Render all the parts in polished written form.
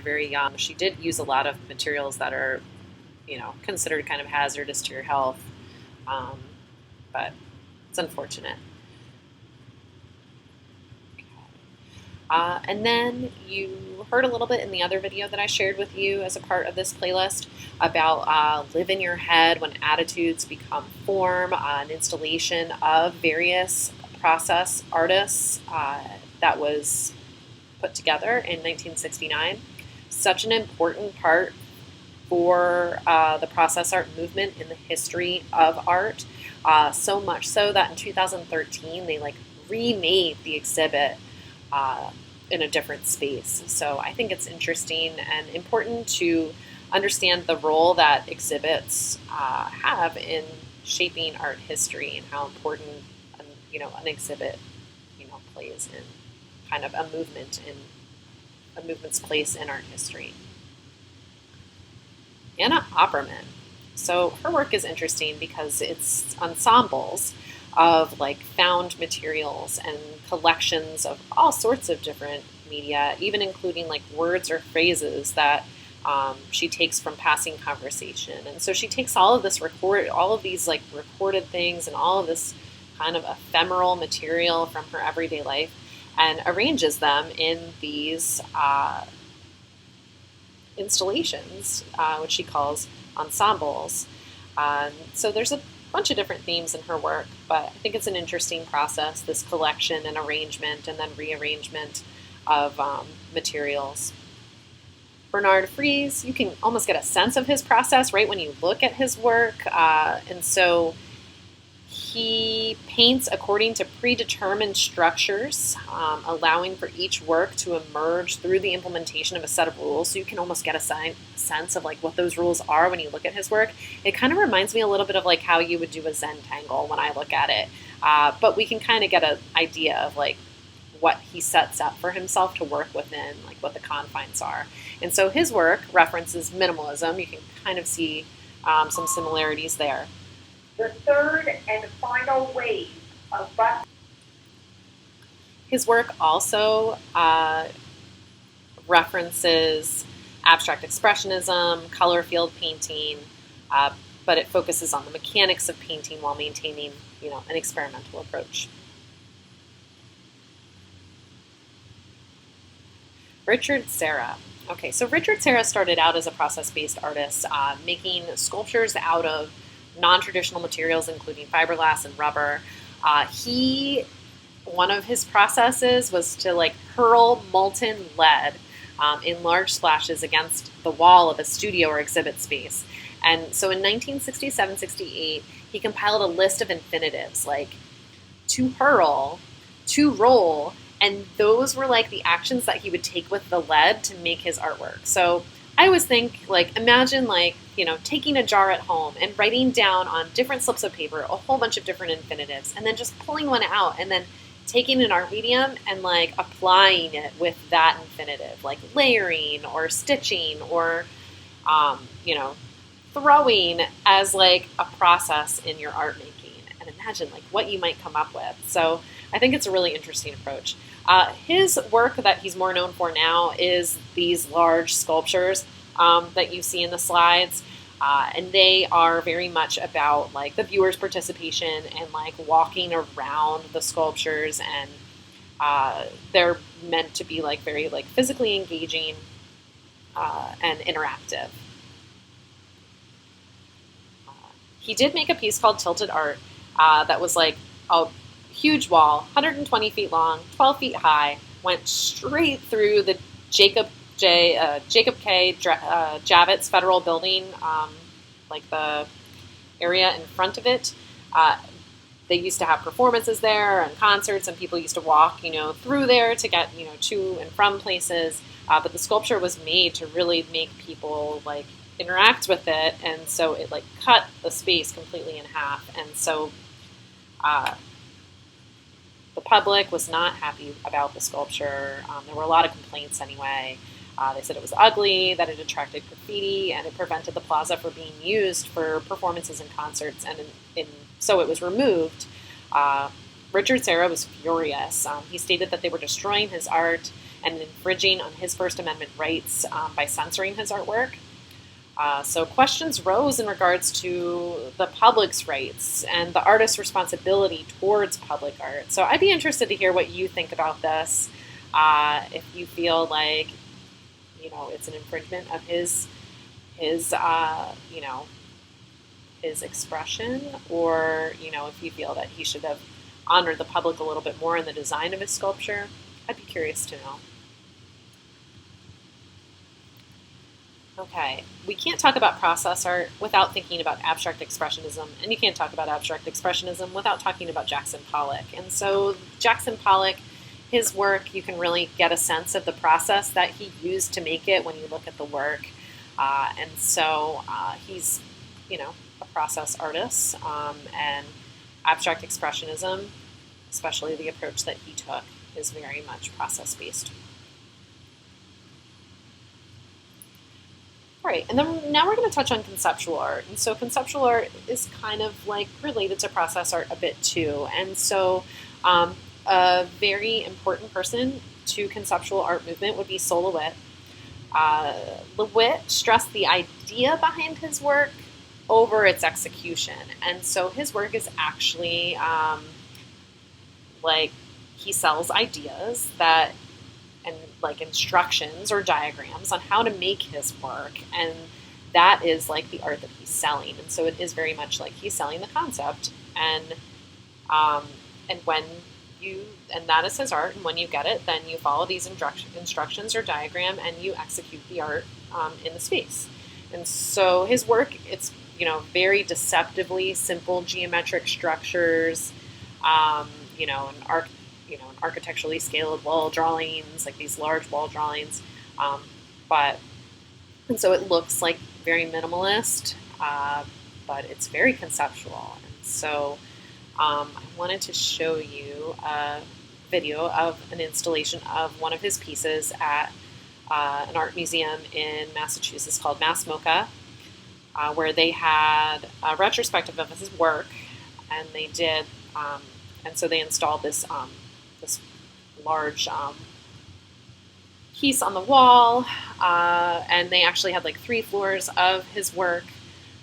died very young. She did use a lot of materials that are, considered kind of hazardous to your health, um, but it's unfortunate. And then you heard a little bit in the other video that I shared with you as a part of this playlist about live in your head when attitudes become form, an installation of various process artists that was put together in 1969. Such an important part for the process art movement in the history of art. So much so that in 2013 they remade the exhibit in a different space. So I think it's interesting and important to understand the role that exhibits have in shaping art history and how important an exhibit plays in kind of a movement's place in art history. Anna Opperman. So her work is interesting because it's ensembles of found materials and collections of all sorts of different media, even including words or phrases that she takes from passing conversation. And so she takes all of these recorded things and all of this kind of ephemeral material from her everyday life and arranges them in these installations, which she calls ensembles. So there's a bunch of different themes in her work, but I think it's an interesting process, this collection and arrangement and then rearrangement of materials. Bernard Fries, you can almost get a sense of his process right when you look at his work, and so he paints according to predetermined structures, allowing for each work to emerge through the implementation of a set of rules. So you can almost get a sense of what those rules are when you look at his work. It kind of reminds me a little bit of how you would do a Zentangle when I look at it. But we can kind of get an idea of what he sets up for himself to work within, what the confines are. And so his work references minimalism. You can kind of see some similarities there. The third and final wave of his work also references abstract expressionism, color field painting, but it focuses on the mechanics of painting while maintaining, an experimental approach. Richard Serra. Okay, so Richard Serra started out as a process-based artist, making sculptures out of non-traditional materials, including fiberglass and rubber. One of his processes was to hurl molten lead in large splashes against the wall of a studio or exhibit space. And so in 1967-68, he compiled a list of infinitives to hurl, to roll, and those were the actions that he would take with the lead to make his artwork. So I always think, imagine, taking a jar at home and writing down on different slips of paper a whole bunch of different infinitives, and then just pulling one out, and then taking an art medium and, applying it with that infinitive, layering or stitching or, throwing as, a process in your art making. And imagine, what you might come up with. So I think it's a really interesting approach. His work that he's more known for now is these large sculptures that you see in the slides, and they are very much about the viewer's participation and walking around the sculptures, and they're meant to be very physically engaging and interactive. He did make a piece called Tilted Art that was a huge wall, 120 feet long, 12 feet high, went straight through the Jacob K. Javits Federal Building, the area in front of it. They used to have performances there and concerts, and people used to walk, through there to get, to and from places. But the sculpture was made to really make people interact with it, and so it cut the space completely in half. And so the public was not happy about the sculpture. There were a lot of complaints anyway. They said it was ugly, that it attracted graffiti, and it prevented the plaza from being used for performances and concerts, and so it was removed. Richard Serra was furious. He stated that they were destroying his art, and infringing on his First Amendment rights by censoring his artwork. So questions rose in regards to the public's rights and the artist's responsibility towards public art. So I'd be interested to hear what you think about this. If you feel like, it's an infringement of his his expression, or, if you feel that he should have honored the public a little bit more in the design of his sculpture. I'd be curious to know. Okay, we can't talk about process art without thinking about abstract expressionism, and you can't talk about abstract expressionism without talking about Jackson Pollock. And so Jackson Pollock, his work, you can really get a sense of the process that he used to make it when you look at the work. And so he's, a process artist, and abstract expressionism, especially the approach that he took, is very much process-based. All right, and then now we're going to touch on conceptual art. And so conceptual art is kind of like related to process art a bit too. And so a very important person to conceptual art movement would be Sol LeWitt. LeWitt stressed the idea behind his work over its execution. And so his work is actually he sells ideas that, and like instructions or diagrams on how to make his work, and that is like the art that he's selling. And so it is very much like he's selling the concept, and that is his art. And when you get it, then you follow these instructions or diagram, and you execute the art in the space. And so his work, it's very deceptively simple geometric structures, and architecturally scaled wall drawings, like these large wall drawings. And so it looks like very minimalist, but it's very conceptual. And so I wanted to show you a video of an installation of one of his pieces at an art museum in Massachusetts called Mass MoCA, where they had a retrospective of his work, and they did, and so they installed this large piece on the wall, and they actually had like 3 floors of his work,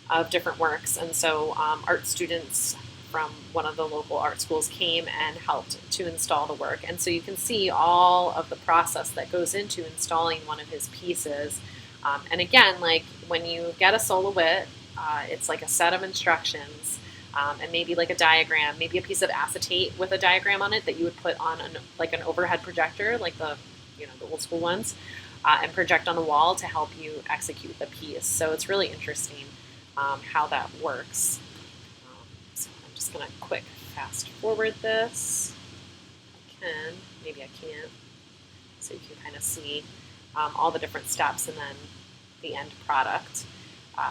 of different works. And so art students from one of the local art schools came and helped to install the work. And so you can see all of the process that goes into installing one of his pieces. And again, like when you get a Sol LeWitt, it's like a set of instructions, and maybe like a diagram, maybe a piece of acetate with a diagram on it that you would put on an overhead projector, like the old school ones, and project on the wall to help you execute the piece. So it's really interesting how that works. So I'm just going to quick fast forward this. I can, maybe I can't, so you can kind of see all the different steps and then the end product,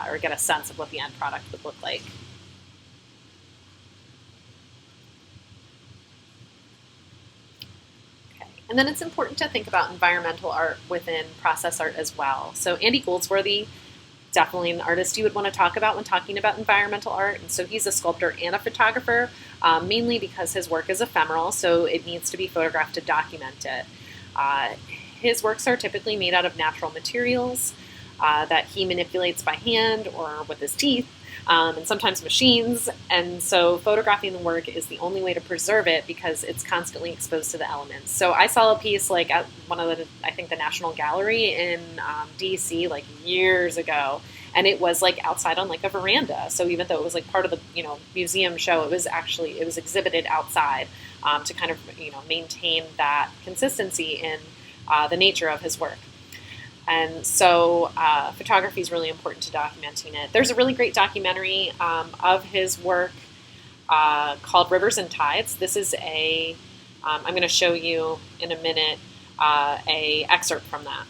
or get a sense of what the end product would look like. And then it's important to think about environmental art within process art as well. So Andy Goldsworthy, definitely an artist you would want to talk about when talking about environmental art. And so he's a sculptor and a photographer, mainly because his work is ephemeral, so it needs to be photographed to document it. His works are typically made out of natural materials that he manipulates by hand or with his teeth, and sometimes machines. And so photographing the work is the only way to preserve it because it's constantly exposed to the elements. So I saw a piece like at one of the National Gallery in DC like years ago, and it was like outside on like a veranda. So even though it was like part of the museum show, it was exhibited outside to kind of maintain that consistency in the nature of his work. And so photography is really important to documenting it. There's a really great documentary of his work called Rivers and Tides. This is I'm going to show you in a minute a excerpt from that.